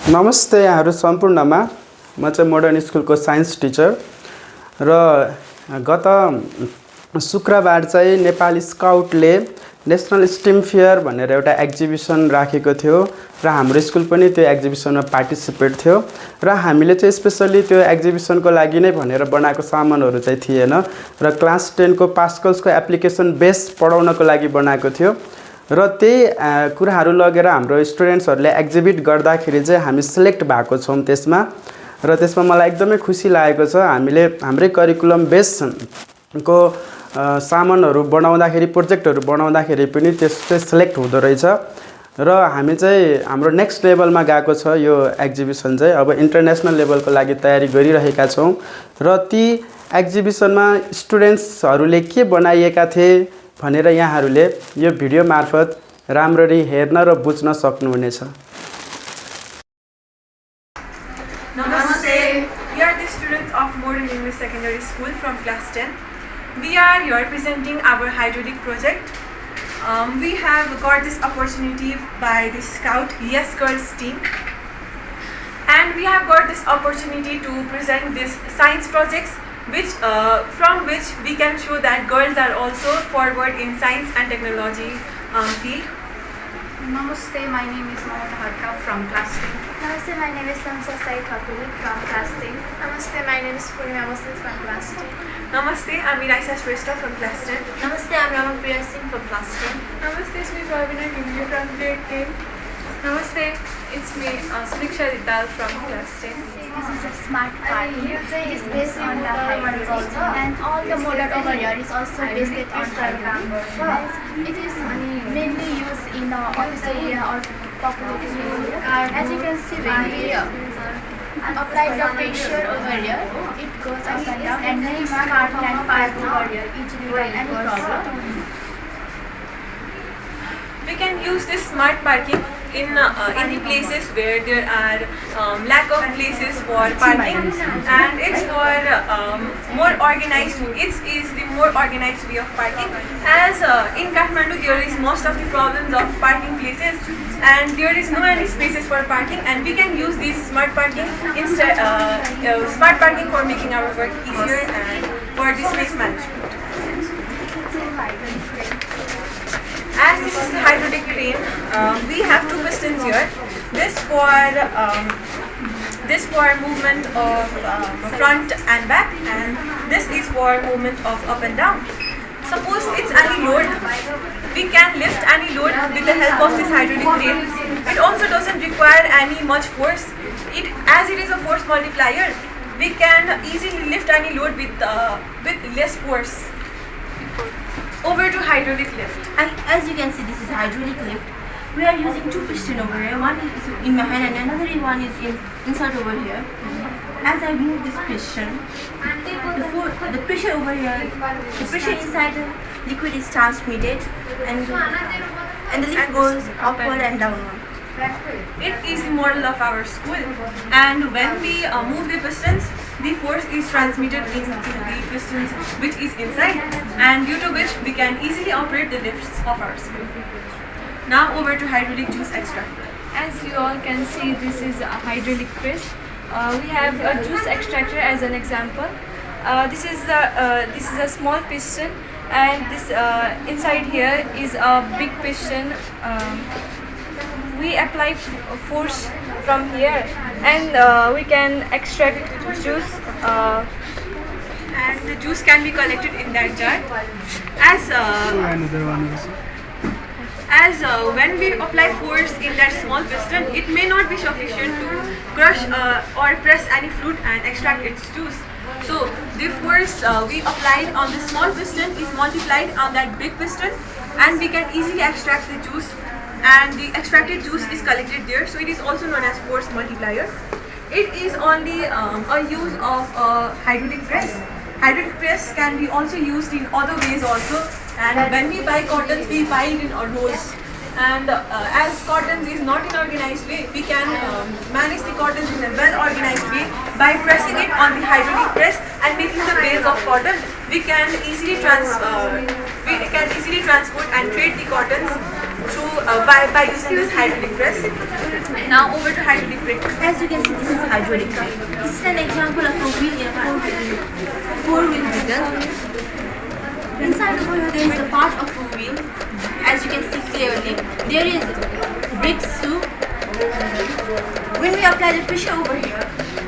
नमस्ते यहाँहरू सम्पूर्णमा। म चाहिँ मोडर्न स्कुलको साइन्स टिचर र गत शुक्रबार चाहिँ नेपाल स्काउटले नेसनल स्टिम फेयर भनेर एउटा एक्जिबिसन राखेको थियो र हाम्रो स्कुल पनि त्यो एक्जिबिसनमा पार्टिसिपेट थियो र हामीले चाहिँ स्पेसली त्यो एक्जिबिसनको लागि नै भनेर बनाएको सामानहरू चाहिँ थिएन र क्लास 10 को पास्कल्सको एप्लिकेसन बेस पढाउनको लागि बनाएको थियो र त्यही कुराहरू लगेर हाम्रो स्टुडेन्ट्सहरूले एक्जिबिट गर्दाखेरि चाहिँ हामी सिलेक्ट भएको छौँ त्यसमा र त्यसमा मलाई एकदमै खुसी लागेको छ। हामीले हाम्रै करिकुलम बेसको सामानहरू बनाउँदाखेरि प्रोजेक्टहरू बनाउँदाखेरि पनि त्यस्तै सिलेक्ट हुँदो रहेछ र हामी चाहिँ हाम्रो नेक्स्ट लेभलमा गएको छ। यो एक्जिबिसन चाहिँ अब इन्टरनेसनल लेभलको लागि तयारी गरिरहेका छौँ र ती एक्जिबिसनमा स्टुडेन्ट्सहरूले के बनाइएका थिए भनेर यहाँहरूले यो भिडियो मार्फत राम्ररी हेर्न र बुझ्न सक्नुहुनेछ। Namaste. We are the students of Modern English Secondary School from class 10. We are here presenting our hydraulic project. We have got this opportunity by the Scout Yes Girls team, and we have got this opportunity to present this science projects from which we can show that girls are also forward in science and technology field. Namaste, my name is Mamata Harka from class 10. Namaste, my name is Samsa Sai Thakuri from class 10. Namaste, my name is Purna Muslim from class 10. Namaste, I'm Iraisa Shrestha from class 10. Namaste, I'm Ramapriya Singh from class 10. Namaste, it's me Pravina Gimli from grade 10. Namaste, it's me Smiksha Rital from class 10. This is a smart party. It is based on the hydraulic and all the model over here is also based on hydraulic. It is mainly used in the office area or populated area. As you can see when we apply the pressure over here, it goes up and down and then it can park over here easily without any problem. We can use this smart parking in the places where there are lack of places for parking, and it's for more organized. It is the more organized way of parking. As in Kathmandu there is most of the problems of parking places, and there is no any spaces for parking, and we can use this smart parking instead. Smart parking for making our work easier and for the space management. As this is the hydraulic crane, we have two pistons here. This for movement of front and back, and this is for movement of up and down. Suppose it's any load, we can lift any load with the help of this hydraulic crane. It also doesn't require any much force. As it is a force multiplier, we can easily lift any load with less force. Over to hydraulic lift. And as you can see, this is hydraulic lift. We are using two pistons over here. One is in my hand and another one is inside over here. As I move this piston, the pressure over here, the pressure inside the liquid is transmitted, and the lift goes upward and downward. It is the model of our school, and when we move the pistons, the force is transmitted into the pistons which is inside, and due to which we can easily operate the lifts of our school. Now over to hydraulic juice extractor. As you all can see, this is a hydraulic press. We have a juice extractor as an example. This is a small piston, and this inside here is a big piston. We apply force from here, and we can extract juice. And the juice can be collected in that jar. As when we apply force in that small piston, it may not be sufficient to crush or press any fruit and extract its juice. So the force we applied on the small piston is multiplied on that big piston, and we can easily extract the juice, and the extracted juice is collected there. So it is also known as force multiplier. It is only a use of a hydraulic press. Hydraulic press can be also used in other ways also, and when we buy cottons, we buy it in rolls. And as cottons is not in organized way, we can manage the cottons in a well organized way by pressing it on the hydraulic press and making the bales of cotton. We can easily transport and trade the cottons through by using this hydraulic press. Now over to hydraulic brake. As you can see, this is hydraulic brake. This is an example of a wheel in a four-wheel vehicle. Inside over here there is a part of a wheel. As you can see clearly, there is brake shoe. When we apply the pressure over here,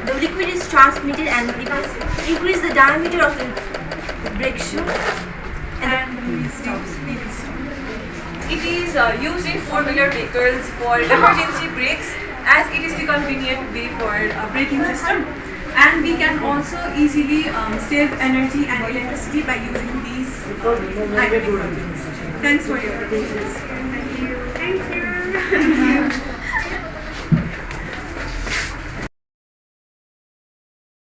the liquid is transmitted and it will increase the diameter of the brake shoe. And it is used in four-wheeler vehicles for emergency brakes, as it is the convenient way for braking system. And we can also easily save energy and electricity by using these hydraulic brakes. Thanks for your patience. Thank you.